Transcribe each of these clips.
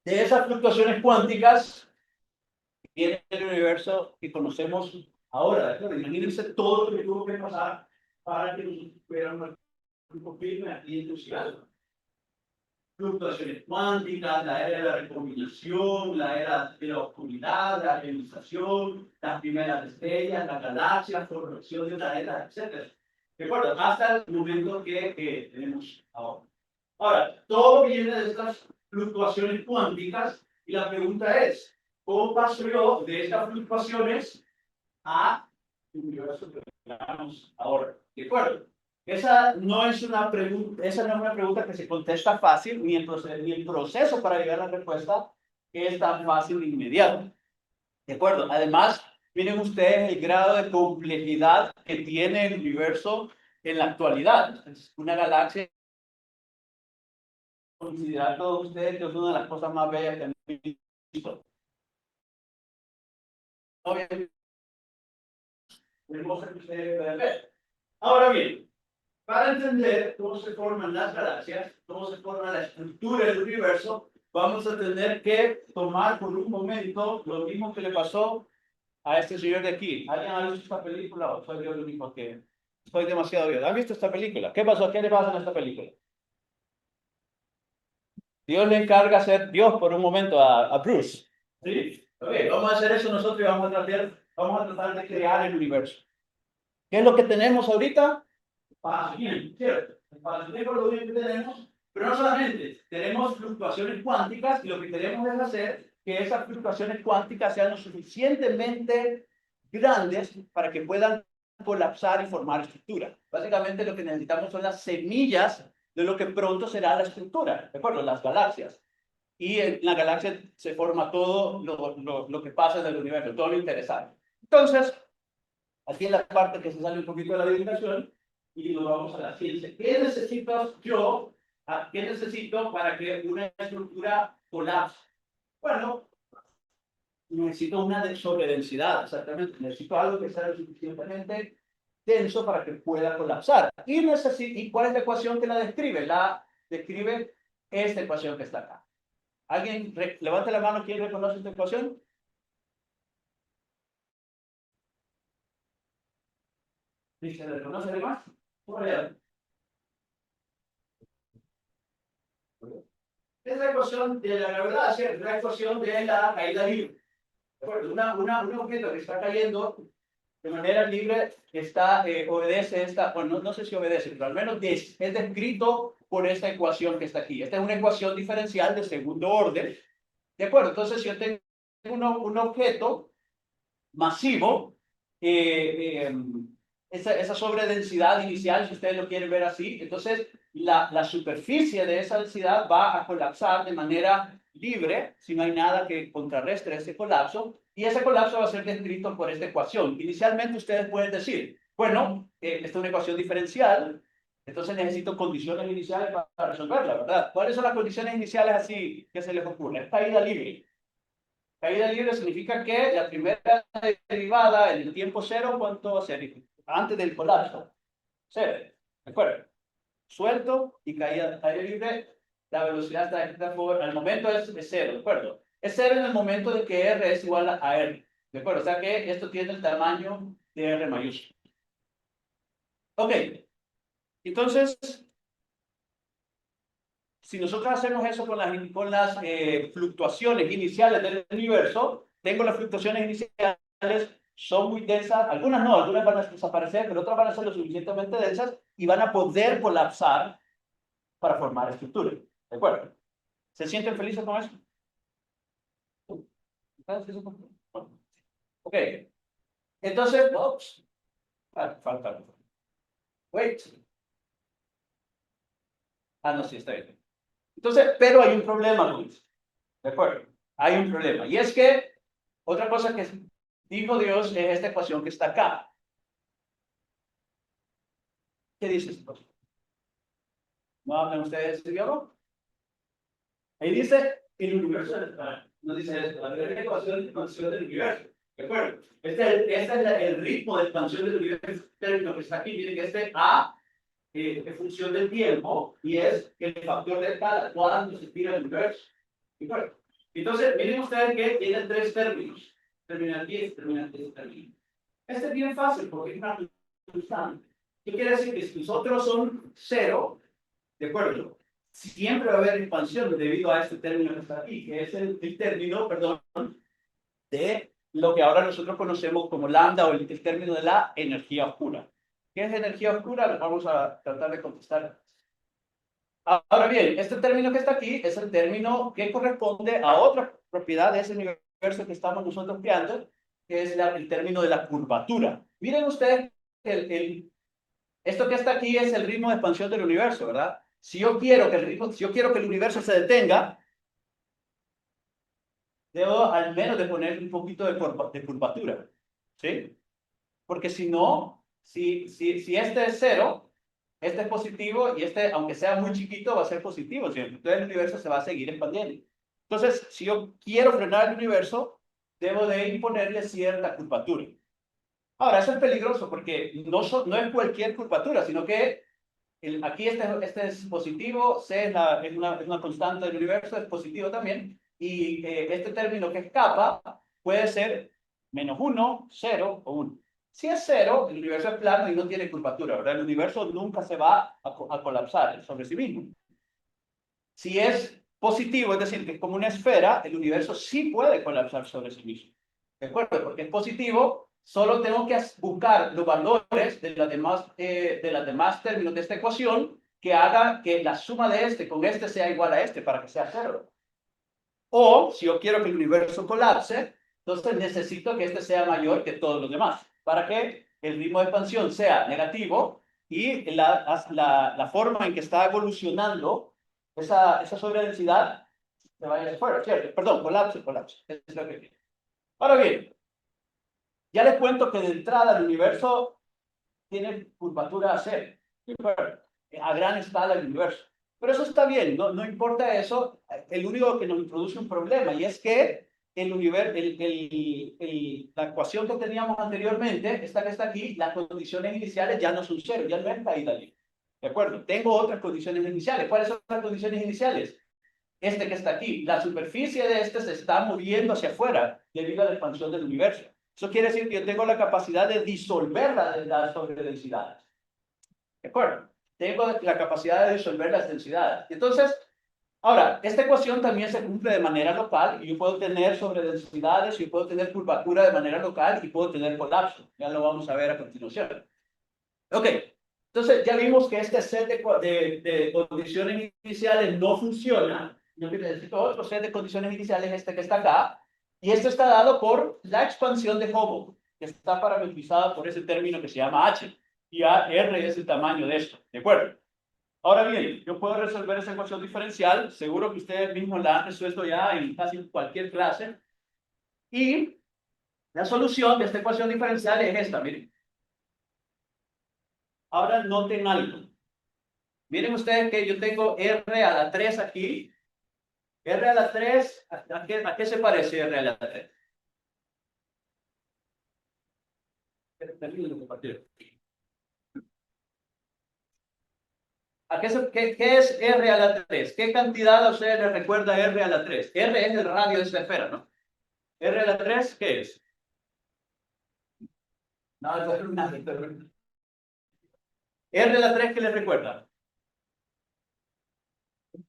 de esas fluctuaciones cuánticas tiene el universo que conocemos ahora. Claro, imagínense todo lo que tuvo que pasar para que nosotros tuviéramos un confirme aquí entusiasmo. Fluctuaciones cuánticas, la era de la recombinación, la era de la oscuridad, la ionización, las primeras estrellas, las galaxias, formación de una era, etc. ¿De acuerdo? Hasta el momento que tenemos ahora. Ahora, todo viene de estas fluctuaciones cuánticas y la pregunta es, ¿cómo paso yo de estas fluctuaciones a el universo que tenemos ahora? ¿De acuerdo? Esa no es una pregunta que se contesta fácil, ni el proceso para llegar a la respuesta es tan fácil e inmediato. ¿De acuerdo? Además, miren ustedes el grado de complejidad que tiene el universo en la actualidad. Es una galaxia, considerar todos ustedes que es una de las cosas más bellas que han visto. Hermosa que ustedes pueden ver. Ahora bien, para entender cómo se forman las galaxias, cómo se forma la estructura del universo, vamos a tener que tomar por un momento lo mismo que le pasó a este señor de aquí. ¿Alguien ha visto esta película o soy yo el único que estoy demasiado bien? ¿Han visto esta película? ¿Qué pasó? ¿Qué le pasa en esta película? Dios le encarga ser Dios por un momento a Bruce. ¿Sí? Okay, vamos a hacer eso nosotros y vamos a tratar de crear el universo. ¿Qué es lo que tenemos ahorita? Espacio-tiempo, ¿cierto? Espacio-tiempo es lo único que tenemos, pero no solamente, tenemos fluctuaciones cuánticas y lo que queremos es hacer que esas fluctuaciones cuánticas sean lo suficientemente grandes para que puedan colapsar y formar estructura. Básicamente lo que necesitamos son las semillas de lo que pronto será la estructura, ¿de acuerdo? Las galaxias. Y en la galaxia se forma todo lo que pasa en el universo, todo lo interesante. Entonces, aquí en la parte que se sale un poquito de la divulgación, y nos vamos a la ciencia. ¿Qué necesito yo? ¿Qué necesito para que una estructura colapse? Bueno, necesito una sobredensidad, exactamente. Necesito algo que sea lo suficientemente denso para que pueda colapsar. ¿Y cuál es la ecuación que la describe? La describe esta ecuación que está acá. ¿Alguien levante la mano? ¿Quién reconoce esta ecuación? ¿Se reconoce además? Es la ecuación de la gravedad, es la ecuación de la caída libre. Un objeto que está cayendo de manera libre obedece esta, bueno, no sé si obedece, pero al menos es descrito por esta ecuación que está aquí. Esta es una ecuación diferencial de segundo orden. ¿De acuerdo? Entonces, si yo tengo un objeto masivo, esa sobredensidad inicial, si ustedes lo quieren ver así, entonces la superficie de esa densidad va a colapsar de manera libre, si no hay nada que contrarrestre ese colapso, y ese colapso va a ser descrito por esta ecuación. Inicialmente ustedes pueden decir, bueno, esta es una ecuación diferencial, entonces necesito condiciones iniciales para resolverla, ¿verdad? ¿Cuáles son las condiciones iniciales así que se les ocurre? Es caída libre. Caída libre significa que la primera derivada en el tiempo cero, ¿cuánto va a ser? Antes del colapso. Cero. ¿De acuerdo? Suelto y caída libre, la velocidad está escrita al momento es cero, ¿de acuerdo? Es cero en el momento de que R es igual a R. ¿De acuerdo? O sea que esto tiene el tamaño de R mayúsculo. Ok. Entonces, si nosotros hacemos eso con las fluctuaciones iniciales del universo, tengo las fluctuaciones iniciales, son muy densas, algunas no, algunas van a desaparecer, pero otras van a ser lo suficientemente densas y van a poder colapsar para formar estructura. ¿De acuerdo? ¿Se sienten felices con eso? Ok. Entonces, oops, falta algo. Wait. No, sí, está bien. Entonces, pero hay un problema, Luis. ¿De acuerdo? Hay un problema. Y es que otra cosa que dijo Dios es esta ecuación que está acá. ¿Qué dice esta ecuación? ¿No hablan ustedes de idioma? Ahí dice el universo. No dice esto. La ecuación de expansión del universo. ¿De acuerdo? Este es el ritmo de expansión del universo. Lo que está aquí, miren que este A es función del tiempo y es el factor de escala cuando se tira el universo. ¿De acuerdo? Entonces, miren ustedes que tienen tres términos. Terminal 10, terminal 10, terminal. Este es bien fácil porque es una constante. ¿Qué quiere decir? Que si nosotros son cero, ¿de acuerdo? Siempre va a haber expansión debido a este término que está aquí, que es el término, perdón, de lo que ahora nosotros conocemos como lambda o el término de la energía oscura. ¿Qué es energía oscura? Vamos a tratar de contestar. Ahora bien, este término que está aquí es el término que corresponde a otra propiedad de ese universo que estamos nosotros creando, que es el término de la curvatura. Miren ustedes, esto que está aquí es el ritmo de expansión del universo, ¿verdad? Si yo quiero que si yo quiero que el universo se detenga, debo al menos de poner un poquito de curvatura, ¿sí? Porque si no, si este es cero, este es positivo y este, aunque sea muy chiquito, va a ser positivo siempre. Entonces el universo se va a seguir expandiendo. Entonces, si yo quiero frenar el universo, debo de imponerle cierta curvatura. Ahora, eso es peligroso porque no es cualquier curvatura, sino que aquí este es positivo, C es una constante del universo, es positivo también, y este término que es kappa puede ser -1, 0 o 1. Si es 0, el universo es plano y no tiene curvatura, ¿verdad? El universo nunca se va a colapsar sobre sí mismo. Si es positivo, es decir, que es como una esfera, el universo sí puede colapsar sobre sí mismo. ¿De acuerdo? Porque es positivo, solo tengo que buscar los valores de las demás términos de esta ecuación que haga que la suma de este con este sea igual a este para que sea cero. O, si yo quiero que el universo colapse, entonces necesito que este sea mayor que todos los demás, para que el ritmo de expansión sea negativo y la forma en que está evolucionando esa sobredensidad se vaya afuera, ¿cierto? Perdón, colapse. Es lo que... Ahora bien, ya les cuento que de entrada el universo tiene curvatura a cero, a gran escala el universo. Pero eso está bien, no importa eso, el único que nos introduce un problema y es que el universo, la ecuación que teníamos anteriormente, esta que está aquí, las condiciones iniciales ya no son cero, ya no es caída libre. ¿De acuerdo? Tengo otras condiciones iniciales. ¿Cuáles son las condiciones iniciales? Este que está aquí, la superficie de este se está moviendo hacia afuera debido a la expansión del universo. Eso quiere decir que yo tengo la capacidad de disolver las sobredensidades. ¿De acuerdo? Tengo la capacidad de disolver las densidades. Entonces, ahora, esta ecuación también se cumple de manera local y yo puedo tener sobredensidades, yo puedo tener curvatura de manera local y puedo tener colapso. Ya lo vamos a ver a continuación. Ok, entonces ya vimos que este set de condiciones iniciales no funciona. Yo necesito otro set de condiciones iniciales, este que está acá, y esto está dado por la expansión de Hubble, que está parametrizada por ese término que se llama H, y R es el tamaño de esto, ¿de acuerdo? Ahora bien, yo puedo resolver esa ecuación diferencial, seguro que ustedes mismos la han resuelto ya en casi cualquier clase, y la solución de esta ecuación diferencial es esta, miren. Ahora noten algo. Miren ustedes que yo tengo R a la 3 aquí. R a la 3, ¿a qué se parece R a la 3? ¿Qué es R a la 3? ¿Qué cantidad a ustedes les recuerda R a la 3? R es el radio de esta esfera, ¿no? R a la 3, ¿qué es? No, eso es una... R a la 3, ¿qué les recuerda?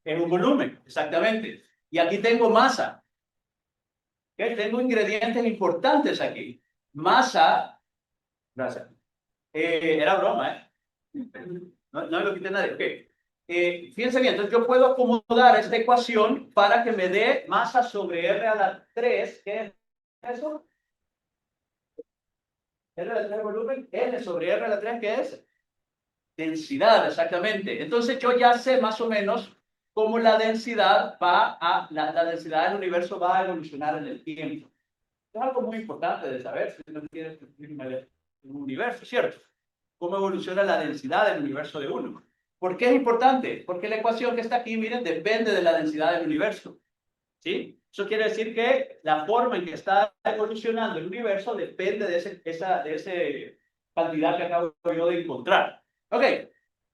Es un volumen, exactamente. Y aquí tengo masa. ¿Okay? Tengo ingredientes importantes aquí. Masa, gracias. Era broma, ¿eh? No lo quité nadie. Okay. Fíjense bien, entonces yo puedo acomodar esta ecuación para que me dé masa sobre R a la 3. ¿Qué es eso? R a la 3 volumen, N sobre R a la 3, ¿qué es? Densidad, exactamente. Entonces yo ya sé más o menos cómo la densidad la densidad del universo va a evolucionar en el tiempo. Es algo muy importante de saber si uno quiere un universo, ¿cierto? Cómo evoluciona la densidad del universo de uno. ¿Por qué es importante? Porque la ecuación que está aquí, miren, depende de la densidad del universo. ¿Sí? Eso quiere decir que la forma en que está evolucionando el universo depende de esa cantidad que acabo yo de encontrar. Ok,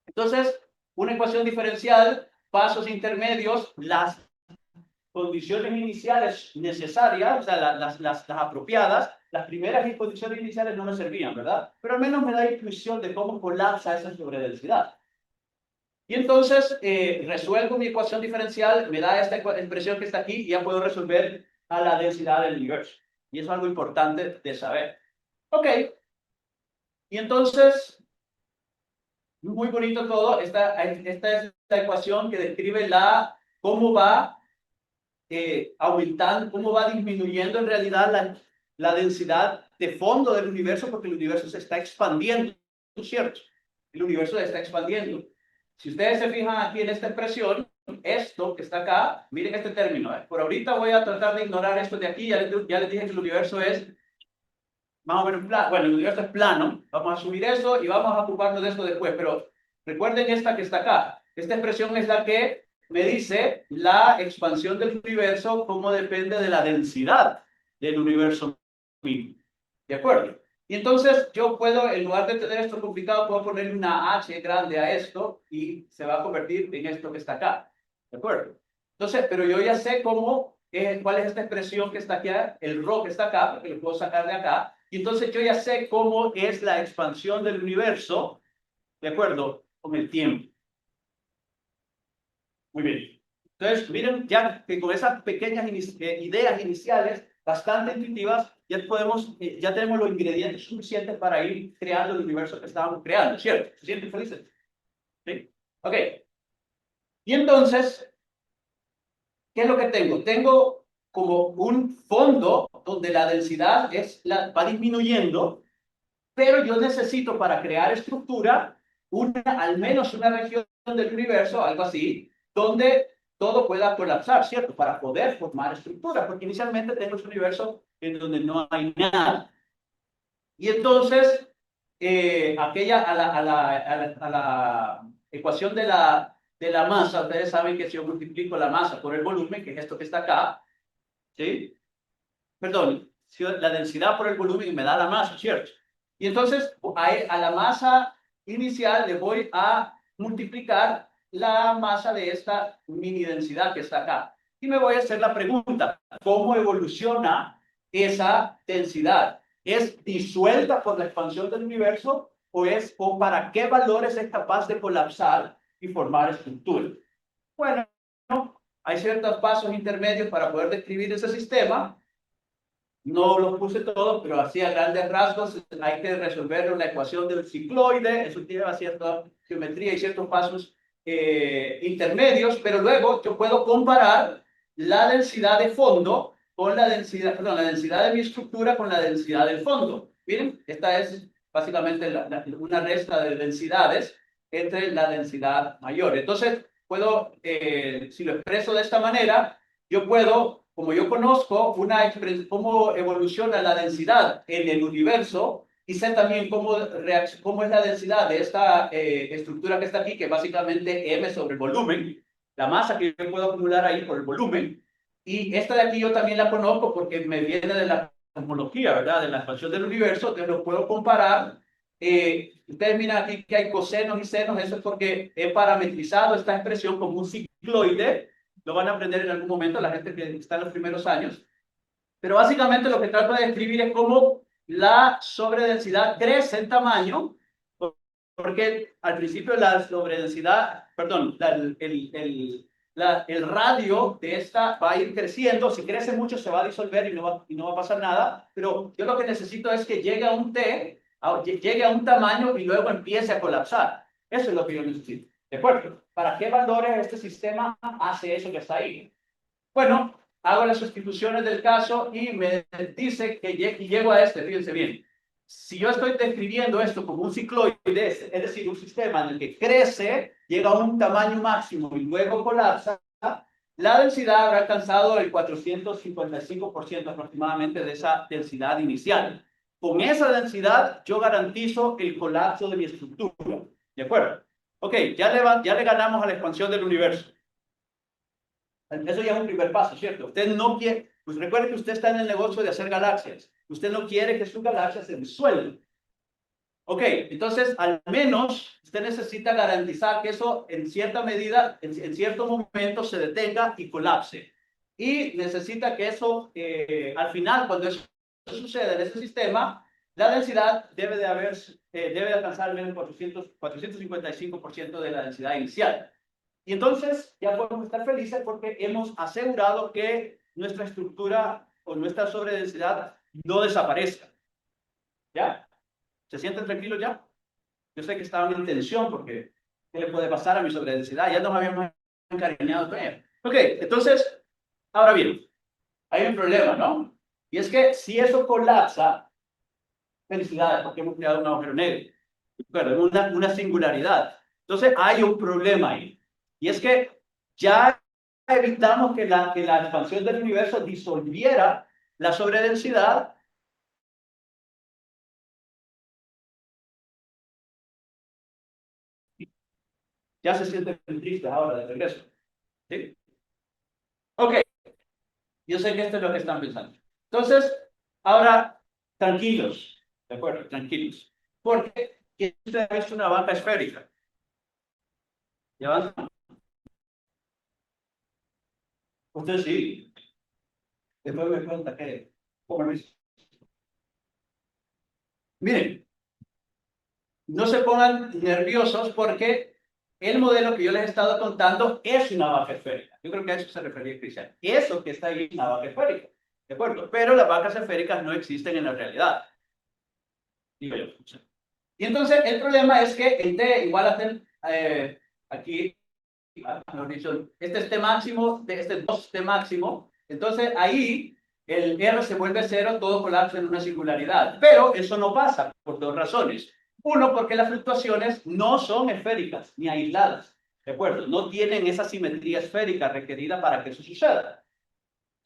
entonces, una ecuación diferencial, pasos intermedios, las condiciones iniciales necesarias, o sea, las apropiadas, las primeras condiciones iniciales no me servían, ¿verdad? Pero al menos me da intuición de cómo colapsa esa sobredensidad. Y entonces resuelvo mi ecuación diferencial, me da esta expresión que está aquí y ya puedo resolver a la densidad del universo. Y eso es algo importante de saber. Ok. Y entonces, muy bonito todo. Esta es la ecuación que describe cómo va aumentando, cómo va disminuyendo en realidad la densidad de fondo del universo, porque el universo se está expandiendo, ¿cierto? El universo se está expandiendo. Si ustedes se fijan aquí en esta expresión, esto que está acá, miren este término. Por ahorita voy a tratar de ignorar esto de aquí. Ya les dije que el universo es más o menos plano. Bueno, el universo es plano. Vamos a asumir eso y vamos a ocuparnos de esto después. Pero recuerden esta que está acá. Esta expresión es la que me dice la expansión del universo, cómo depende de la densidad del universo mismo. ¿De acuerdo? Y entonces yo puedo, en lugar de tener esto complicado, puedo ponerle una H grande a esto y se va a convertir en esto que está acá. ¿De acuerdo? Entonces, pero yo ya sé cuál es esta expresión que está aquí, el ρ que está acá, porque lo puedo sacar de acá. Y entonces yo ya sé cómo es la expansión del universo, ¿de acuerdo? Con el tiempo. Muy bien. Entonces, miren, ya que con esas pequeñas ideas iniciales, bastante intuitivas, ya tenemos los ingredientes suficientes para ir creando el universo que estábamos creando, ¿cierto? ¿Se sienten felices? ¿Sí? Ok. Y entonces, ¿qué es lo que tengo? Tengo como un fondo donde la densidad va disminuyendo, pero yo necesito para crear estructura al menos una región del universo, algo así, donde todo pueda colapsar, ¿cierto? Para poder formar estructura, porque inicialmente tengo ese universo en donde no hay nada. Y entonces, a la ecuación de la masa, ustedes saben que si yo multiplico la masa por el volumen, que es esto que está acá, ¿sí? Perdón, si la densidad por el volumen me da la masa, ¿cierto? Y entonces a la masa inicial le voy a multiplicar la masa de esta mini densidad que está acá. Y me voy a hacer la pregunta, ¿cómo evoluciona esa densidad? ¿Es disuelta por la expansión del universo o para qué valores es capaz de colapsar y formar estructura? Bueno, hay ciertos pasos intermedios para poder describir ese sistema. No los puse todos, pero así a grandes rasgos hay que resolver una ecuación del cicloide, eso lleva cierta geometría y ciertos pasos intermedios, pero luego yo puedo comparar la densidad de fondo con la densidad, perdón, la densidad de mi estructura con la densidad del fondo. Miren, esta es básicamente una resta de densidades entre la densidad mayor. Entonces, si lo expreso de esta manera, yo puedo, como yo conozco cómo evoluciona la densidad en el universo y sé también cómo es la densidad de esta estructura que está aquí, que es básicamente m sobre el volumen, la masa que yo puedo acumular ahí por el volumen. Y esta de aquí yo también la conozco porque me viene de la cosmología, ¿verdad? De la expansión del universo, entonces lo puedo comparar. Ustedes miran aquí que hay cosenos y senos, eso es porque he parametrizado esta expresión como un cicloide. Lo van a aprender en algún momento la gente que está en los primeros años. Pero básicamente lo que trato de describir es cómo la sobredensidad crece en tamaño, porque al principio la sobredensidad, perdón, el radio de esta va a ir creciendo. Si crece mucho se va a disolver y no va a pasar nada, pero yo lo que necesito es que llegue a un tamaño y luego empiece a colapsar. Eso es lo que yo necesito. ¿De acuerdo? ¿Para qué valores este sistema hace eso que está ahí? Bueno, hago las sustituciones del caso y me dice que llego a fíjense bien. Si yo estoy describiendo esto como un cicloide, es decir, un sistema en el que crece, llega a un tamaño máximo y luego colapsa, la densidad habrá alcanzado el 455% aproximadamente de esa densidad inicial. Con esa densidad yo garantizo el colapso de mi estructura. ¿De acuerdo? Ok, ya le ganamos a la expansión del universo. Eso ya es un primer paso, ¿cierto? Usted no quiere, pues recuerde que usted está en el negocio de hacer galaxias. Usted no quiere que su galaxia se disuelva. Ok, entonces al menos usted necesita garantizar que eso en cierta medida, en cierto momento se detenga y colapse. y necesita que eso, al final, cuando eso sucede en ese sistema, la densidad debe de alcanzar al menos 455% de la densidad inicial. Y entonces ya podemos estar felices porque hemos asegurado que nuestra estructura o nuestra sobredensidad no desaparezca. ¿Ya? ¿Se sienten tranquilos ya? Yo sé que estaban en tensión porque ¿qué le puede pasar a mi sobredensidad? Ya nos habíamos encariñado con ella. Ok, entonces, ahora bien, hay un problema, ¿no? Y es que si eso colapsa, felicidades, porque hemos creado un agujero negro. Bueno, una singularidad. Entonces, hay un problema ahí. Y es que ya evitamos que la expansión del universo disolviera la sobredensidad. Ya se siente triste ahora de regreso. ¿Sí? Ok, yo sé que esto es lo que están pensando. Entonces, ahora, tranquilos, ¿de acuerdo? Tranquilos. Porque usted ha visto una banca esférica. ¿Ya? Usted sí. Después me cuenta que, ¿cómo lo hizo? Miren, no se pongan nerviosos porque el modelo que yo les he estado contando es una vaca esférica. Yo creo que a eso se refería Cristian. Eso que está ahí es una vaca esférica. ¿De acuerdo? Pero las vacas esféricas no existen en la realidad. Digo yo. Y entonces el problema es que el T igual a T, aquí, mejor dicho, este es T máximo, este es 2T máximo. Entonces ahí el R se vuelve cero, todo colapsa en una singularidad. Pero eso no pasa por dos razones. Uno, porque las fluctuaciones no son esféricas ni aisladas. ¿De acuerdo? No tienen esa simetría esférica requerida para que eso suceda.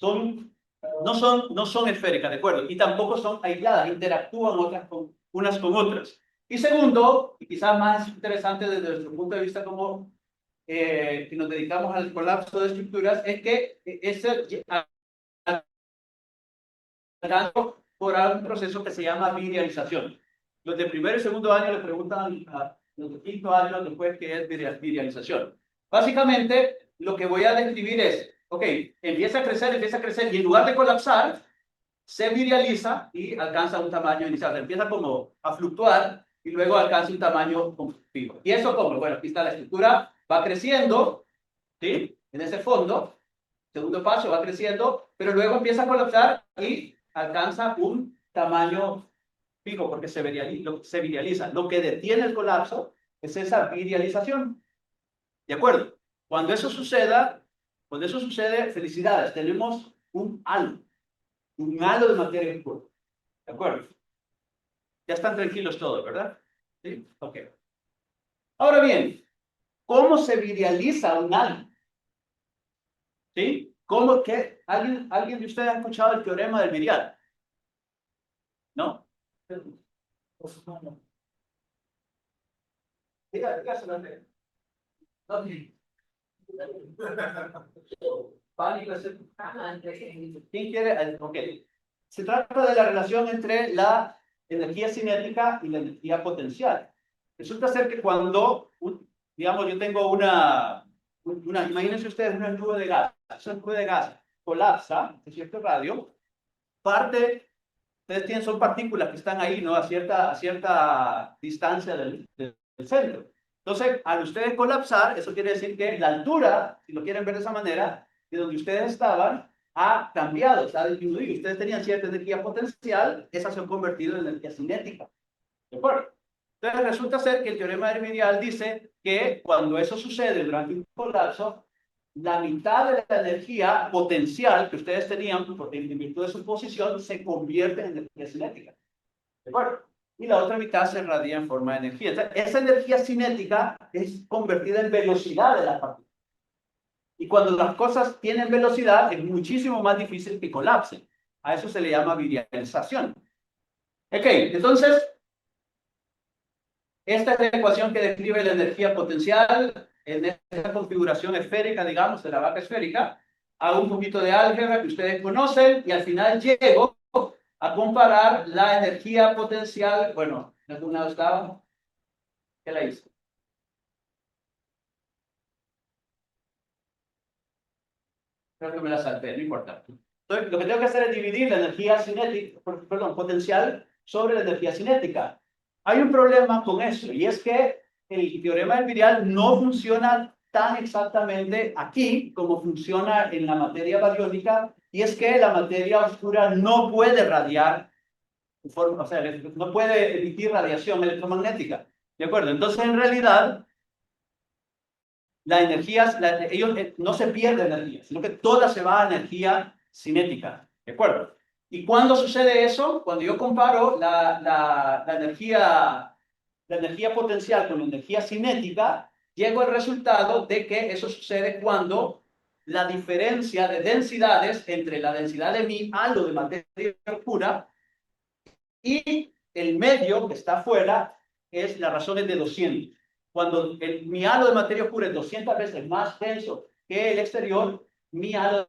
No son esféricas, ¿de acuerdo? Y tampoco son aisladas, interactúan unas con otras. Y segundo, y quizás más interesante desde nuestro punto de vista como que nos dedicamos al colapso de estructuras, es que ese por un proceso que se llama virialización. Los de primero y segundo año le preguntan a los de quinto año después qué es virialización. Básicamente, lo que voy a describir es, ok, empieza a crecer y en lugar de colapsar, se virializa y alcanza un tamaño inicial. Empieza como a fluctuar y luego alcanza un tamaño fijo. ¿Y eso cómo? Bueno, aquí está la estructura, va creciendo, ¿sí? En ese fondo, segundo paso, va creciendo, pero luego empieza a colapsar y alcanza un tamaño fijo porque se virializa. Lo que detiene el colapso es esa virialización. ¿De acuerdo? Cuando eso sucede, felicidades, tenemos un halo de materia oscura. ¿De acuerdo? Ya están tranquilos todos, ¿verdad? Sí. Ok. Ahora bien, ¿cómo se virializa un halo? ¿Sí? ¿Cómo que alguien de ustedes ha escuchado el teorema del virial? ¿No? Dígaselo. No, sí. Pánico. ¿Quién quiere? Ok. Se trata de la relación entre la energía cinética y la energía potencial. Resulta ser que cuando, digamos, yo tengo imagínense ustedes una nube de gas, esa nube de gas colapsa, de cierto radio, ustedes son partículas que están ahí, ¿no? A cierta distancia del centro. Entonces, al ustedes colapsar, eso quiere decir que la altura, si lo quieren ver de esa manera, de donde ustedes estaban, ha cambiado, ha disminuido. Ustedes tenían cierta energía potencial, esa se ha convertido en energía cinética. ¿De acuerdo? Entonces, resulta ser que el teorema de Hermídial dice que cuando eso sucede durante un colapso, la mitad de la energía potencial que ustedes tenían en virtud de su posición se convierte en energía cinética. ¿De acuerdo? Y la otra mitad se irradia en forma de energía. Entonces, esa energía cinética es convertida en velocidad de las partículas. Y cuando las cosas tienen velocidad, es muchísimo más difícil que colapsen. A eso se le llama virialización. Ok, entonces, esta es la ecuación que describe la energía potencial en esta configuración esférica, digamos, de la vaca esférica. Hago un poquito de álgebra que ustedes conocen y al final llego a comparar la energía potencial. Bueno, ¿en algún lado estaba? ¿Qué la hice? Creo que me la salté, no importa. Entonces, lo que tengo que hacer es dividir la energía cinética, perdón, potencial sobre la energía cinética. Hay un problema con eso, y es que el teorema del virial no funciona tan exactamente aquí como funciona en la materia bariónica, y es que la materia oscura no puede radiar, o sea, no puede emitir radiación electromagnética. ¿De acuerdo? Entonces, en realidad, la energía, ellos no se pierde energía, sino que toda se va a energía cinética. ¿De acuerdo? ¿Y cuándo sucede eso? Cuando yo comparo la energía potencial con la energía cinética, llego al resultado de que eso sucede cuando la diferencia de densidades entre la densidad de mi halo de materia oscura y el medio que está afuera la razón es de 200. Cuando mi halo de materia oscura es 200 veces más denso que el exterior, mi halo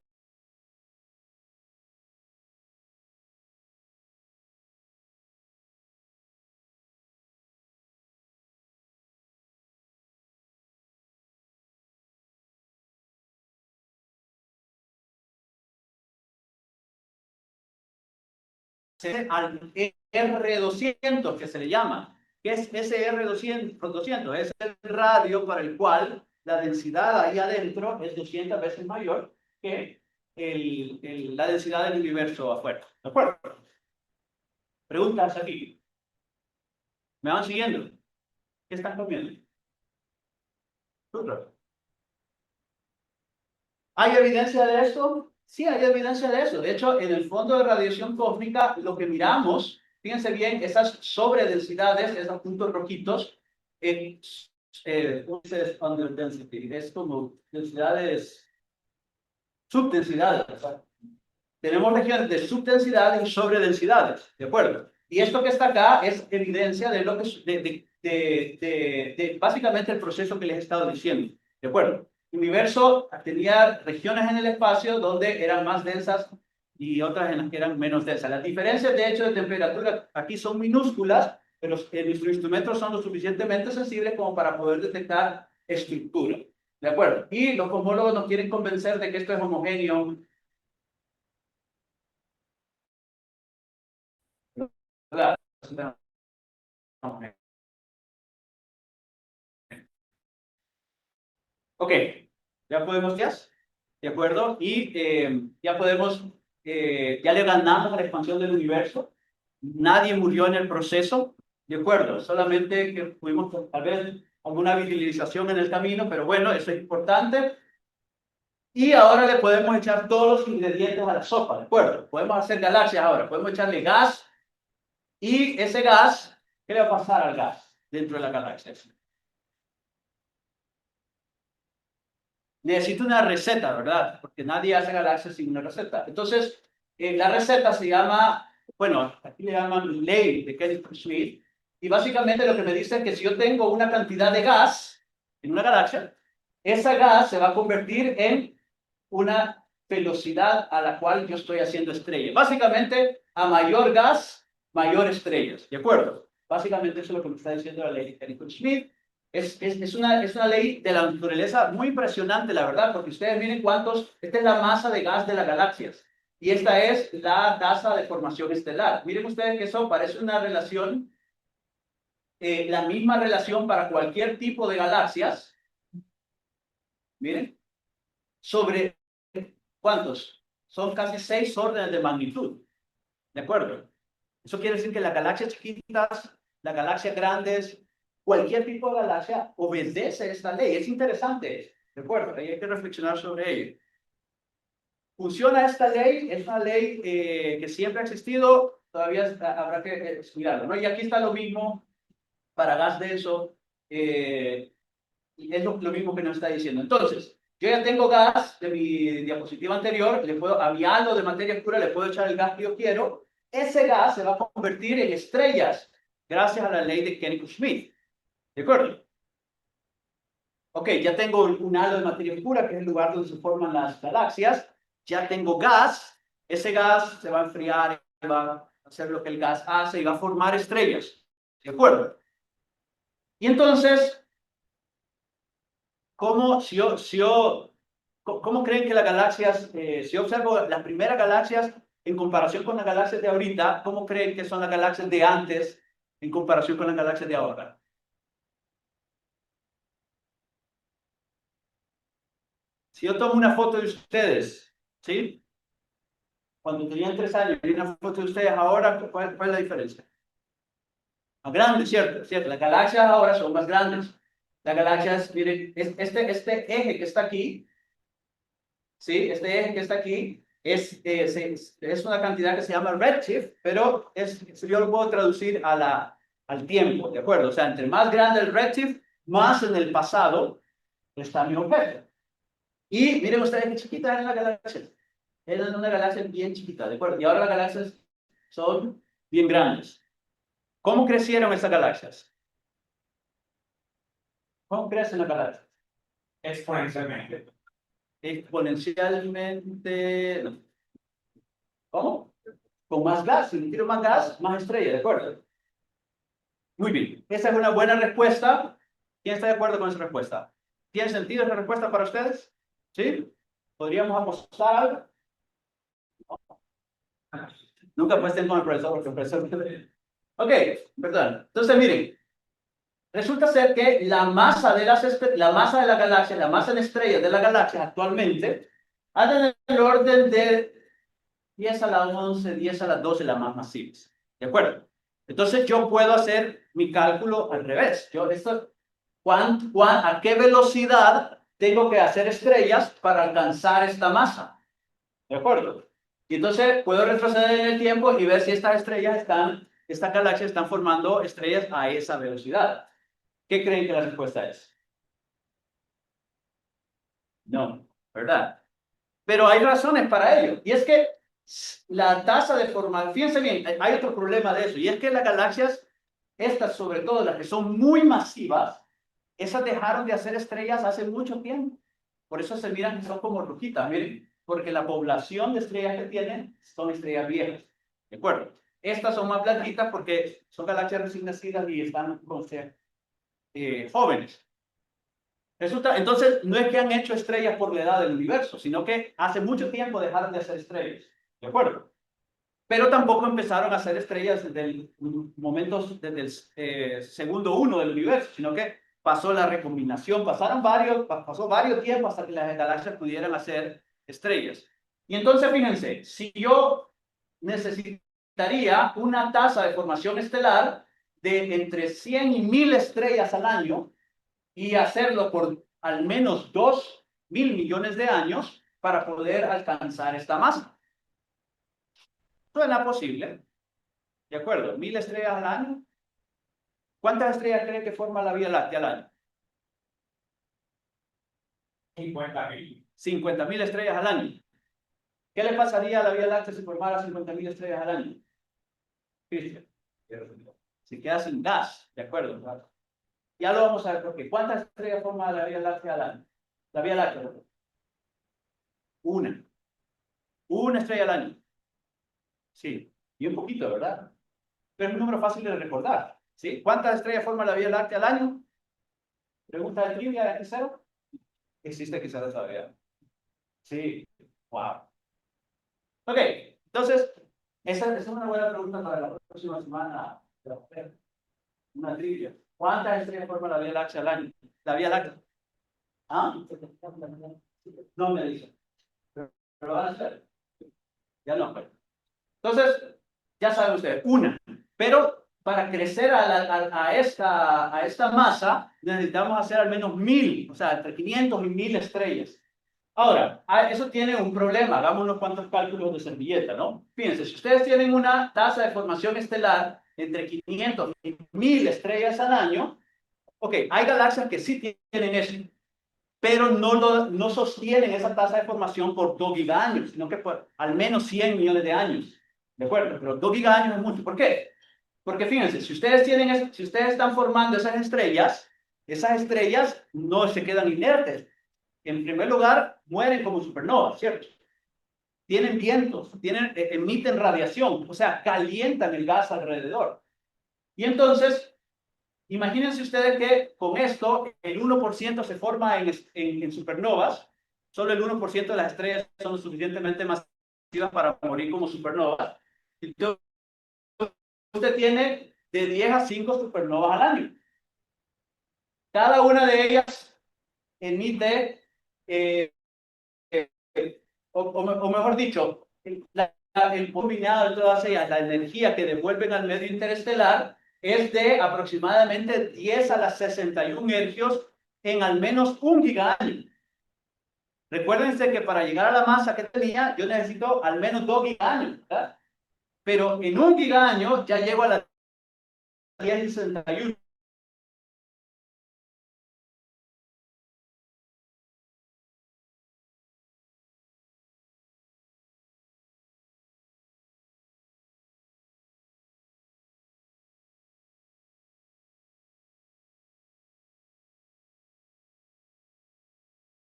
al R200, que se le llama. ¿Qué es ese R200? Es el radio para el cual la densidad ahí adentro es 200 veces mayor que la densidad del universo afuera. ¿De acuerdo? Preguntas aquí. ¿Me van siguiendo? ¿Qué están comiendo? ¿Hay evidencia de esto? Sí, hay evidencia de eso. De hecho, en el fondo de radiación cósmica, lo que miramos, fíjense bien, esas sobredensidades, esos puntos rojitos, under density, es como densidades, subdensidades. ¿Verdad? Tenemos regiones de subdensidades y sobredensidades, ¿de acuerdo? Y esto que está acá es evidencia de lo que básicamente el proceso que les he estado diciendo, ¿de acuerdo? El universo tenía regiones en el espacio donde eran más densas y otras en las que eran menos densas. Las diferencias, de hecho, de temperatura aquí son minúsculas, pero nuestros instrumentos son lo suficientemente sensibles como para poder detectar estructura, ¿de acuerdo? Y los cosmólogos nos quieren convencer de que esto es homogéneo, ¿verdad? Ok, ya podemos, ¿de acuerdo? Y ya podemos, ya le ganamos a la expansión del universo. Nadie murió en el proceso, ¿de acuerdo? Solamente que tuvimos tal vez alguna visualización en el camino, pero bueno, eso es importante. Y ahora le podemos echar todos los ingredientes a la sopa, ¿de acuerdo? Podemos hacer galaxias ahora, podemos echarle gas y ese gas, ¿qué le va a pasar al gas dentro de la galaxia? Necesito una receta, ¿verdad? Porque nadie hace galaxias sin una receta. Entonces, la receta se llama, bueno, aquí le llaman ley de Kelly-Smith, y básicamente lo que me dice es que si yo tengo una cantidad de gas en una galaxia, esa gas se va a convertir en una velocidad a la cual yo estoy haciendo estrellas. Básicamente, a mayor gas, mayor estrellas, ¿de acuerdo? Básicamente eso es lo que me está diciendo la ley de Kelly-Smith. Es una ley de la naturaleza muy impresionante, la verdad, porque ustedes miren esta es la masa de gas de las galaxias y esta es la tasa de formación estelar. Miren ustedes que eso parece una relación, la misma relación para cualquier tipo de galaxias. Miren, sobre ¿cuántos? Son casi 6 órdenes de magnitud, ¿de acuerdo? Eso quiere decir que las galaxias chiquitas, las galaxias grandes, cualquier tipo de galaxia obedece esta ley. Es interesante, ¿de acuerdo? Hay que reflexionar sobre ello. ¿Funciona esta ley? Es una ley que siempre ha existido, todavía habrá que estudiarlo, ¿no? Y aquí está lo mismo para gas denso, y es lo mismo que nos está diciendo. Entonces, yo ya tengo gas de mi diapositiva anterior, a mi halo de materia oscura le puedo echar el gas que yo quiero. Ese gas se va a convertir en estrellas gracias a la ley de Koenig-Schmidt. ¿De acuerdo? Ok, ya tengo un halo de materia oscura, que es el lugar donde se forman las galaxias. Ya tengo gas. Ese gas se va a enfriar, va a hacer lo que el gas hace y va a formar estrellas. ¿De acuerdo? Y entonces, ¿cómo ¿Cómo creen que las galaxias, si yo observo las primeras galaxias en comparación con las galaxias de ahorita, cómo creen que son las galaxias de antes en comparación con las galaxias de ahora? Si yo tomo una foto de ustedes, ¿sí? Cuando tenían 3 años y una foto de ustedes ahora, ¿cuál es la diferencia? Más grandes, ¿cierto? ¿Cierto? Las galaxias ahora son más grandes. Las galaxias, miren, este eje que está aquí, ¿sí? Este eje que está aquí es una cantidad que se llama redshift, pero yo lo puedo traducir al tiempo, ¿de acuerdo? O sea, entre más grande el redshift, más en el pasado está mi objeto. Y miren ustedes qué chiquita es la galaxia. Es una galaxia bien chiquita, ¿de acuerdo? Y ahora las galaxias son bien grandes. ¿Cómo crecieron estas galaxias? ¿Cómo crecen las galaxias? Exponencialmente. Exponencialmente. No. ¿Cómo? Con más gas. Si le tiro más gas, más estrella, ¿de acuerdo? Muy bien. Esa es una buena respuesta. ¿Quién está de acuerdo con esa respuesta? ¿Tiene sentido esa respuesta para ustedes? ¿Sí? ¿Podríamos apostar algo? Nunca apuesten con el profesor, porque el profesor... Ok, perdón. Entonces, miren. Resulta ser que la masa de la masa de la galaxia, la masa de estrellas de la galaxia actualmente, anda en el orden de 10 a la 11, 10 a la 12, las más masivas. ¿De acuerdo? Entonces yo puedo hacer mi cálculo al revés. ¿A qué velocidad tengo que hacer estrellas para alcanzar esta masa? ¿De acuerdo? Y entonces puedo retroceder en el tiempo y ver si estas galaxias están formando estrellas a esa velocidad. ¿Qué creen que la respuesta es? No, ¿verdad? Pero hay razones para ello. Y es que la tasa de formación, fíjense bien, hay otro problema de eso, y es que las galaxias, estas sobre todo las que son muy masivas, esas dejaron de hacer estrellas hace mucho tiempo. Por eso se miran que son como rojitas, miren, porque la población de estrellas que tienen son estrellas viejas. ¿De acuerdo? Estas son más blanquitas porque son galaxias recién nacidas y están con jóvenes. Resulta, entonces, no es que han hecho estrellas por la edad del universo, sino que hace mucho tiempo dejaron de hacer estrellas. ¿De acuerdo? Pero tampoco empezaron a hacer estrellas desde el momento, desde el segundo uno del universo, sino que pasó la recombinación, pasó varios tiempos hasta que las galaxias pudieran hacer estrellas. Y entonces, fíjense, si yo necesitaría una tasa de formación estelar de entre 100 y 1000 estrellas al año, y hacerlo por al menos 2.000 millones de años para poder alcanzar esta masa. Suena posible, ¿de acuerdo? 1000 estrellas al año. ¿Cuántas estrellas creen que forma la Vía Láctea al año? 50.000. 50.000 estrellas al año. ¿Qué le pasaría a la Vía Láctea si formara 50.000 estrellas al año? Cristian. Se queda sin gas, ¿de acuerdo? Ya lo vamos a ver por qué. ¿Cuántas estrellas forma la Vía Láctea al año? La Vía Láctea. Una. Una estrella al año. Sí. Y un poquito, ¿verdad? Pero es un número fácil de recordar. ¿Sí? ¿Cuántas estrellas forma la Vía Láctea al año? Pregunta de trivia, ¿es cero? Existe quizás todavía. Sí. Wow. Ok. Entonces, esa es una buena pregunta para la próxima semana. Una trivia. ¿Cuántas estrellas forma la Vía Láctea al año? La Vía Láctea. ¿Ah? No me dicen. Pero lo van a hacer. Ya no. Entonces, ya saben ustedes, una. Pero para crecer a esta masa, necesitamos hacer al menos 1000, o sea, entre 500 y 1000 estrellas. Ahora, eso tiene un problema. Hagamos unos cuantos cálculos de servilleta, ¿no? Fíjense, si ustedes tienen una tasa de formación estelar entre 500 y 1000 estrellas al año, ok, hay galaxias que sí tienen eso, pero no sostienen esa tasa de formación por 2 gigaños, sino que por al menos 100 millones de años. ¿De acuerdo? Pero 2 gigaños es mucho. ¿Por qué? Porque fíjense, si ustedes están formando esas estrellas no se quedan inertes. En primer lugar, mueren como supernovas, ¿cierto? Tienen vientos, emiten radiación, o sea, calientan el gas alrededor. Y entonces, imagínense ustedes que con esto el 1% se forma en supernovas Solo el 1% de las estrellas son lo suficientemente masivas para morir como supernovas. Entonces, usted tiene de 10 a 5 supernovas al año. Cada una de ellas emite, o mejor dicho, el combinado de todas ellas, la energía que devuelven al medio interestelar es de aproximadamente 10 a la 61 hercios en al menos un gigaño. Recuérdense que para llegar a la masa que tenía, yo necesito al menos 2 gigaños, ¿verdad? Pero en un gigaño ya llego a la 1061.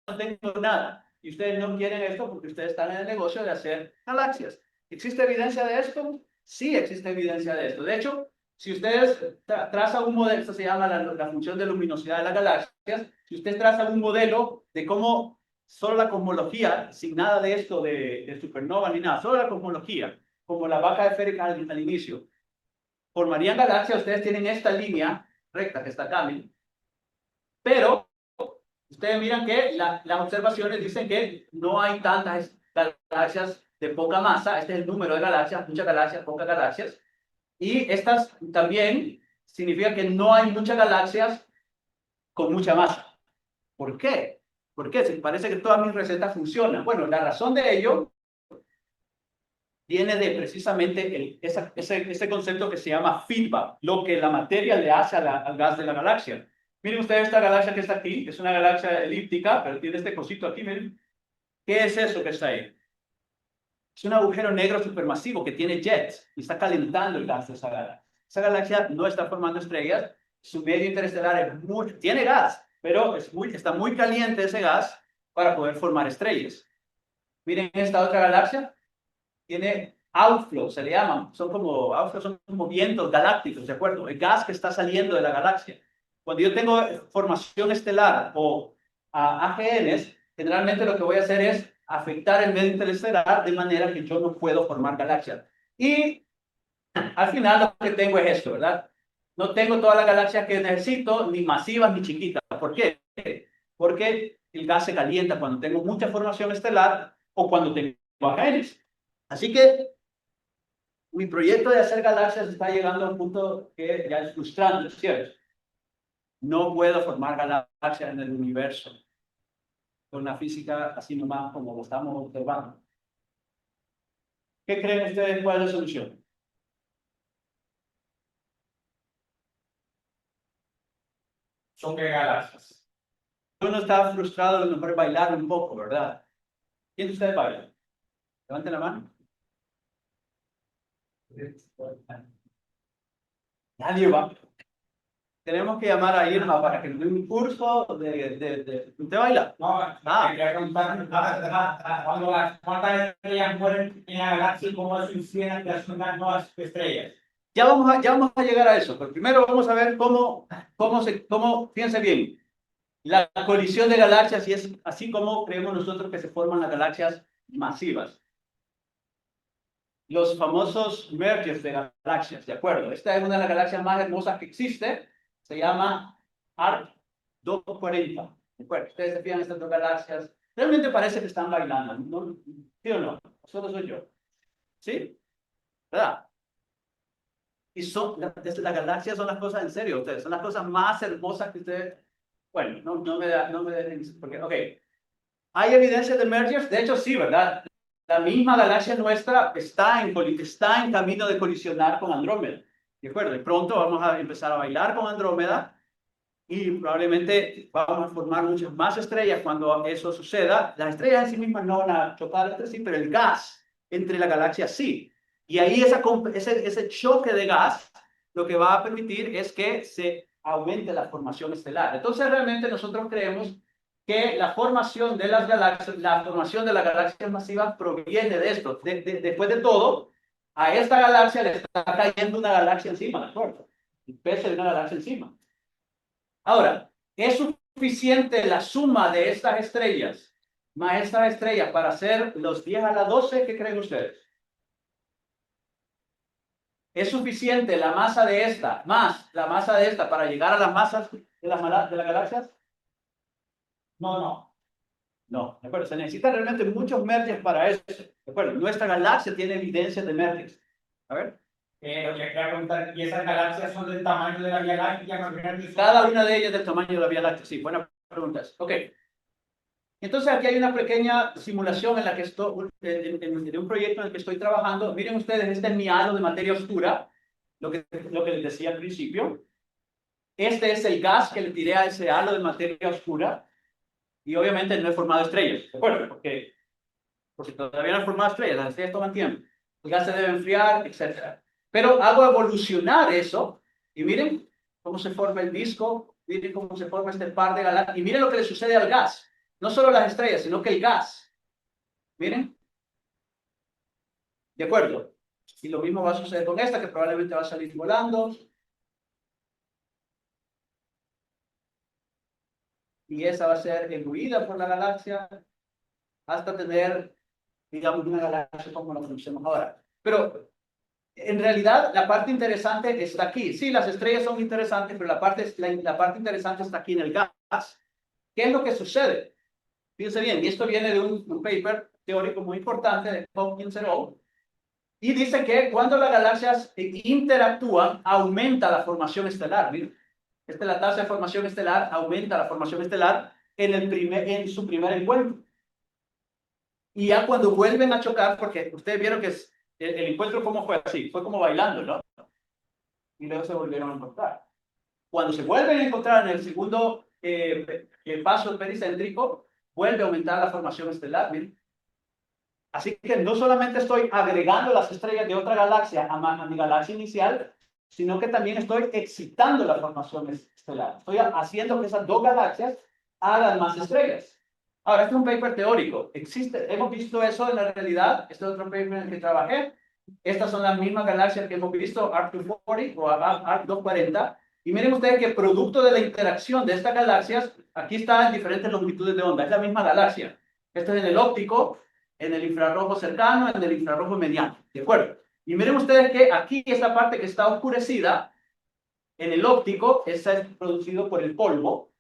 No tengo nada. Y ustedes no quieren esto porque ustedes están en el negocio de hacer galaxias. ¿Existe evidencia de esto? Sí, existe evidencia de esto. De hecho, si ustedes trazan un modelo, esto se llama la función de luminosidad de las galaxias, si ustedes trazan un modelo de cómo solo la cosmología, sin nada de esto de supernova ni nada, solo la cosmología, como la vaca esférica al inicio, formarían galaxias, ustedes tienen esta línea recta que está acá, ¿sí? Pero ustedes miran que las observaciones dicen que no hay tantas galaxias de poca masa. Este es el número de galaxias, muchas galaxias, pocas galaxias. Y estas también significa que no hay muchas galaxias con mucha masa. ¿Por qué? ¿Por qué? Se parece que todas mis recetas funcionan. Bueno, la razón de ello viene de precisamente ese concepto que se llama feedback, lo que la materia le hace al gas de la galaxia. Miren ustedes esta galaxia que está aquí, es una galaxia elíptica, pero tiene este cosito aquí, miren. ¿Qué es eso que está ahí? Es un agujero negro supermasivo que tiene jets y está calentando el gas de esa galaxia. Esa galaxia no está formando estrellas, su medio interestelar tiene gas, pero está muy caliente ese gas para poder formar estrellas. Miren esta otra galaxia, tiene outflow, se le llaman, son como vientos galácticos, ¿de acuerdo? El gas que está saliendo de la galaxia. Cuando yo tengo formación estelar o AGNs, generalmente lo que voy a hacer es afectar el medio interestelar de manera que yo no puedo formar galaxias. Y al final lo que tengo es esto, ¿verdad? No tengo todas las galaxias que necesito, ni masivas ni chiquitas. ¿Por qué? Porque el gas se calienta cuando tengo mucha formación estelar o cuando tengo AGNs. Así que mi proyecto de hacer galaxias está llegando a un punto que ya es frustrante, ¿cierto? No puedo formar galaxias en el universo con la física así nomás como lo estamos observando. ¿Qué creen ustedes cuál es la solución? Son que galaxias. Uno está frustrado, a lo mejor bailar un poco, ¿verdad? ¿Quién de ustedes baila? Levanten la mano. Nadie va. Tenemos que llamar a Irma para que nos dé un curso ¿Usted baila? No, quería preguntar cuántas estrellas mueren en la galaxia y cómo se incidencian las nuevas estrellas. Ya vamos a llegar a eso, pero primero vamos a ver fíjense bien, la colisión de galaxias y es así como creemos nosotros que se forman las galaxias masivas. Los famosos mergers de galaxias, ¿de acuerdo? Esta es una de las galaxias más hermosas que existe, se llama ARC 240, ¿de acuerdo? Ustedes se fijan estas dos galaxias, realmente parece que están bailando, ¿no? ¿Sí o no? Solo soy yo, ¿sí? ¿Verdad? Y las galaxias son las cosas en serio, ustedes, son las cosas más hermosas que ustedes, bueno, no me dejen, porque, ok, ¿hay evidencia de mergers? De hecho, sí, ¿verdad? La misma galaxia nuestra está en camino de colisionar con Andrómeda, ¿de acuerdo? Y pronto vamos a empezar a bailar con Andrómeda y probablemente vamos a formar muchas más estrellas cuando eso suceda. Las estrellas en sí mismas no van a chocar entre sí, pero el gas entre la galaxia sí. Y ahí ese choque de gas lo que va a permitir es que se aumente la formación estelar. Entonces realmente nosotros creemos que la formación de las galaxias, la formación de las galaxias masivas proviene de esto. Después de todo, a esta galaxia le está cayendo una galaxia encima, ¿de acuerdo? El peso de una galaxia encima. Ahora, ¿es suficiente la suma de estas estrellas maestra estrella, para hacer los 10 a la 12, ¿qué creen ustedes? ¿Es suficiente la masa de esta, más la masa de esta, para llegar a las masas de las galaxias? No. No, ¿de acuerdo? Se necesitan realmente muchos merges para eso. ¿De acuerdo? Nuestra galaxia tiene evidencia de merges. A ver. Lo que quería preguntar, ¿y esas galaxias son del tamaño de la Vía Láctea? Cada una de ellas del tamaño de la Vía Láctea. Sí, buenas preguntas. Ok. Entonces aquí hay una pequeña simulación en la que estoy, en un proyecto en el que estoy trabajando. Miren ustedes, este es mi halo de materia oscura, lo que les decía al principio. Este es el gas que le tiré a ese halo de materia oscura. Y obviamente no he formado estrellas, ¿de acuerdo? Porque todavía no he formado estrellas, las estrellas toman tiempo. El gas se debe enfriar, etc. Pero hago evolucionar eso. Y miren cómo se forma el disco. Miren cómo se forma este par de galaxias. Y miren lo que le sucede al gas. No solo las estrellas, sino que el gas. Miren. ¿De acuerdo? Y lo mismo va a suceder con esta, que probablemente va a salir volando. Y esa va a ser engulida por la galaxia hasta tener, digamos, una galaxia como la conocemos ahora. Pero en realidad la parte interesante está aquí. Sí, las estrellas son interesantes, pero la parte interesante está aquí en el gas. ¿Qué es lo que sucede? Fíjense bien, y esto viene de un paper teórico muy importante de Hopkins et al. Y dice que cuando las galaxias interactúan, aumenta la formación estelar. Miren, esta es la tasa de formación estelar, aumenta la formación estelar en su primer encuentro. Y ya cuando vuelven a chocar, porque ustedes vieron que el encuentro, ¿cómo fue así? Fue como bailando, ¿no? Y luego se volvieron a encontrar. Cuando se vuelven a encontrar en el segundo paso pericéntrico, vuelve a aumentar la formación estelar. ¿Miren? Así que no solamente estoy agregando las estrellas de otra galaxia a mi galaxia inicial, sino que también estoy excitando la formación estelar. Estoy haciendo que esas dos galaxias hagan más estrellas. Ahora, este es un paper teórico. Hemos visto eso en la realidad. Este es otro paper en el que trabajé. Estas son las mismas galaxias que hemos visto, ARC-240 o ARC-240. Y miren ustedes que producto de la interacción de estas galaxias, aquí está en diferentes longitudes de onda. Es la misma galaxia. Esto es en el óptico, en el infrarrojo cercano, en el infrarrojo mediano. ¿De acuerdo? Y miren ustedes que aquí esta parte que está oscurecida, en el óptico, esa es producido por el polvo,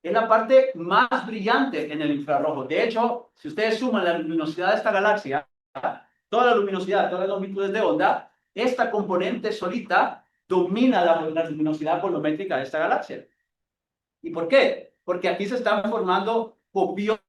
es la parte más brillante en el infrarrojo. De hecho, si ustedes suman la luminosidad de esta galaxia, toda la luminosidad, todas las longitudes de onda, esta componente solita domina la luminosidad volumétrica de esta galaxia. ¿Y por qué? Porque aquí se están formando copiosas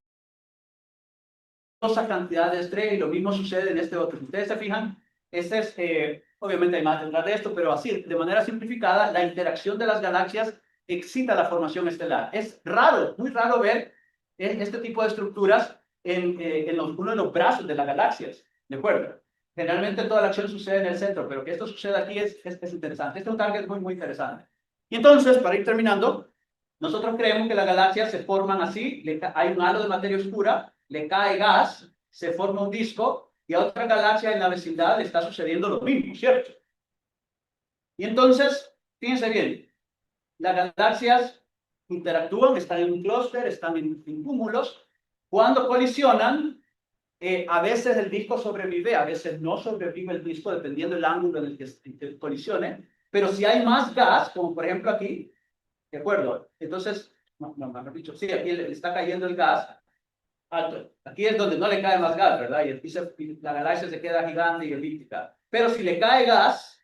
cantidad de estrellas y lo mismo sucede en este otro. Si ustedes se fijan, este es, obviamente hay más detrás de esto, pero así, de manera simplificada, la interacción de las galaxias excita la formación estelar. Es raro, muy raro ver este tipo de estructuras en uno de los brazos de las galaxias, ¿de acuerdo? Generalmente toda la acción sucede en el centro, pero que esto suceda aquí es interesante. Este es un target muy, muy interesante. Y entonces, para ir terminando, nosotros creemos que las galaxias se forman así, hay un halo de materia oscura, le cae gas, se forma un disco, y a otra galaxia en la vecindad le está sucediendo lo mismo, ¿cierto? Y entonces, fíjense bien, las galaxias interactúan, están en un clúster, están en cúmulos. Cuando colisionan, a veces el disco sobrevive, a veces no sobrevive el disco, dependiendo del ángulo en el que colisione. Pero si hay más gas, como por ejemplo aquí, ¿de acuerdo? Entonces, no, mejor dicho, sí, aquí le está cayendo el gas alto. Aquí es donde no le cae más gas, ¿verdad? Y aquí la galaxia se queda gigante y elíptica. Pero si le cae gas,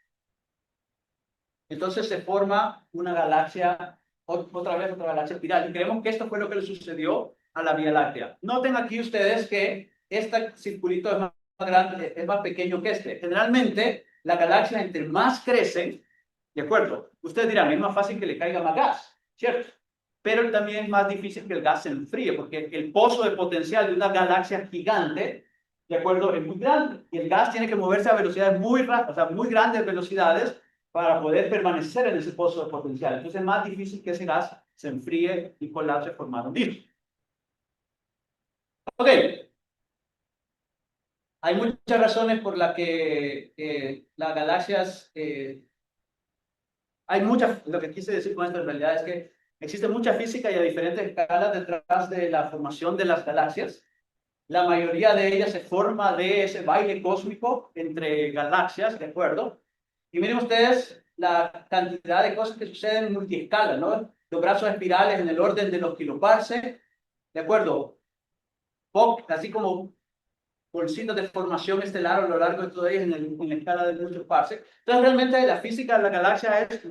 entonces se forma una galaxia, otra vez otra galaxia espiral. Y creemos que esto fue lo que le sucedió a la Vía Láctea. Noten aquí ustedes que este circulito es más grande, es más pequeño que este. Generalmente, la galaxia entre más crecen, ¿de acuerdo? Ustedes dirán, es más fácil que le caiga más gas, ¿cierto? Pero también es más difícil que el gas se enfríe, porque el pozo de potencial de una galaxia gigante, ¿de acuerdo? Es muy grande. Y el gas tiene que moverse a velocidades muy rápidas, o sea, muy grandes velocidades, para poder permanecer en ese pozo de potencial. Entonces es más difícil que ese gas se enfríe y colapse formando un disco. Ok. Hay muchas razones por las que las galaxias... hay muchas... Lo que quise decir con esto en realidad es que existe mucha física y a diferentes escalas detrás de la formación de las galaxias. La mayoría de ellas se forma de ese baile cósmico entre galaxias, ¿de acuerdo? Y miren ustedes la cantidad de cosas que suceden en multiescala, ¿no? Los brazos espirales en el orden de los kiloparsecs, ¿de acuerdo? Así como bolsitos de formación estelar a lo largo de todo ellos en la escala de muchos parsecs. Entonces, realmente la física de la galaxia es a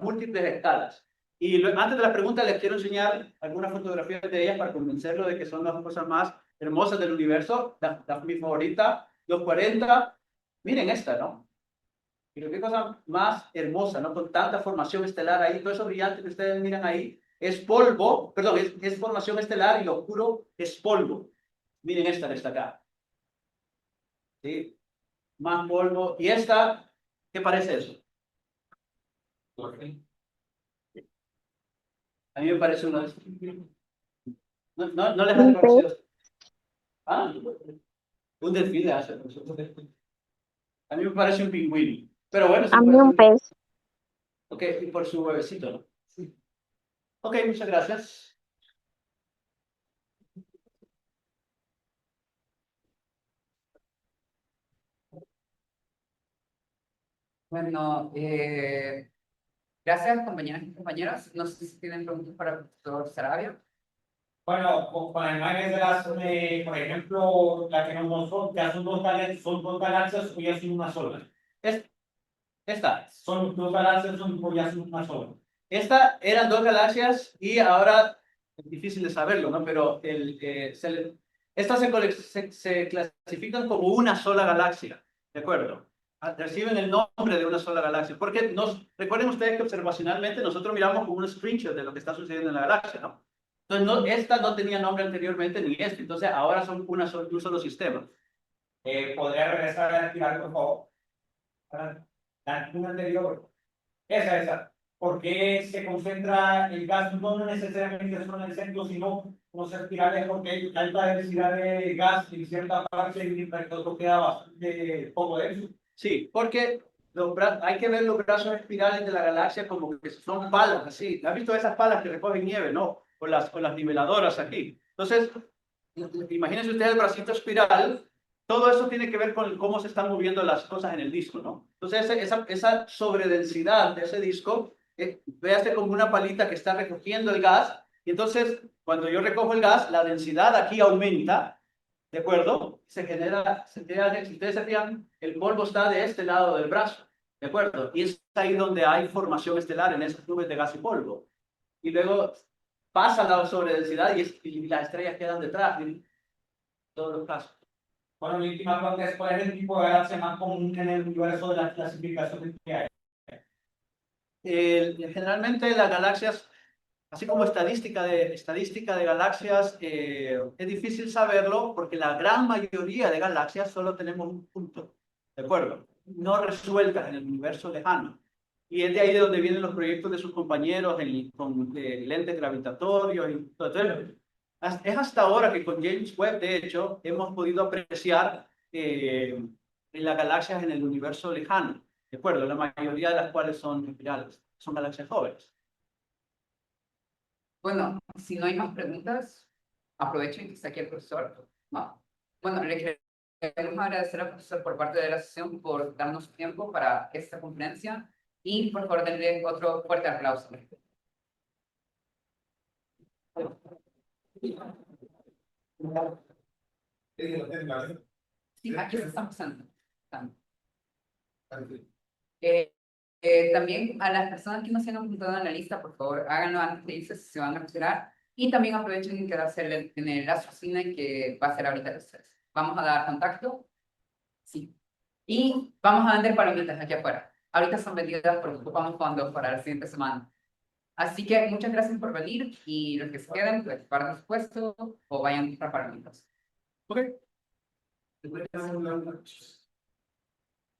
múltiples escalas. Y antes de la pregunta, les quiero enseñar algunas fotografías de ellas para convencerlo de que son las cosas más hermosas del universo. Mi favorita, los 40. Miren esta, ¿no? Pero qué cosa más hermosa, ¿no? Con tanta formación estelar ahí, todo eso brillante que ustedes miran ahí, es polvo, perdón, es formación estelar y lo oscuro es polvo. Miren esta de acá. ¿Sí? Más polvo. ¿Y esta? ¿Qué parece eso? A mí me parece uno de estos. No les hace Un pez. conocido. Ah, un delfín le hace. A mí me parece un pingüino. Pero bueno, A se mí puede un ser. pez. Ok, y por su huevecito, ¿no? Sí. Ok, muchas gracias. Bueno, gracias compañeras y compañeros. No sé si tienen preguntas para el profesor Sarabia. Bueno, con las imágenes de las, por ejemplo, la que nos mostró, ya son dos galaxias o ya son una sola. Esta. Son dos galaxias o ya son una sola. Esta eran dos galaxias y ahora es difícil de saberlo, ¿no? Pero estas se clasifican como una sola galaxia, ¿de acuerdo? Reciben el nombre de una sola galaxia, porque recuerden ustedes que observacionalmente nosotros miramos como un screenshot de lo que está sucediendo en la galaxia, ¿no? Entonces, esta no tenía nombre anteriormente ni este, entonces ahora son un solo sistema. ¿Podría regresar a tirar, por favor? La anterior. Esa. ¿Por qué se concentra el gas? No necesariamente solo en el centro, sino los espirales, porque hay alta densidad de gas en cierta parte y el otro queda bastante poco de eso. Sí, porque hay que ver los brazos espirales de la galaxia como que son palas, así. ¿Has visto esas palas que recogen nieve, no? Con las niveladoras aquí. Entonces, imagínense ustedes el bracito espiral, todo eso tiene que ver con cómo se están moviendo las cosas en el disco, ¿no? Entonces, esa sobredensidad de ese disco, véase como una palita que está recogiendo el gas, y entonces, cuando yo recojo el gas, la densidad aquí aumenta, ¿de acuerdo? Si ustedes se fijan, el polvo está de este lado del brazo, ¿de acuerdo? Y es ahí donde hay formación estelar en esas nubes de gas y polvo. Y luego pasa la sobredensidad y las estrellas quedan detrás en todos los casos. Bueno, mi última pregunta es: ¿cuál es el tipo de galaxia más común en el universo de las clasificaciones que hay? Generalmente las galaxias, así como estadística de galaxias, es difícil saberlo porque la gran mayoría de galaxias solo tenemos un punto, ¿de acuerdo? No resueltas en el universo lejano. Y es de ahí de donde vienen los proyectos de sus compañeros con lentes gravitatorios y todo. Entonces, es hasta ahora que con James Webb, de hecho, hemos podido apreciar en las galaxias en el universo lejano, ¿de acuerdo? La mayoría de las cuales son espirales, son galaxias jóvenes. Bueno, si no hay más preguntas, aprovechen que está aquí el profesor. No. Bueno, le queremos agradecer al profesor por parte de la sesión por darnos tiempo para esta conferencia y por favor denle otro fuerte aplauso. Sí, aquí se están pasando. También a las personas que no se han apuntado en la lista, por favor, háganlo antes de irse si se van a retirar. Y también aprovechen en quedarse en el cine que va a ser ahorita los tres. Vamos a dar contacto. Sí. Y vamos a vender palomitas aquí afuera. Ahorita son vendidas porque ocupamos fondos para la siguiente semana. Así que muchas gracias por venir y los que se queden, pues guarden su puesto o vayan a comprar palomitas. Ok.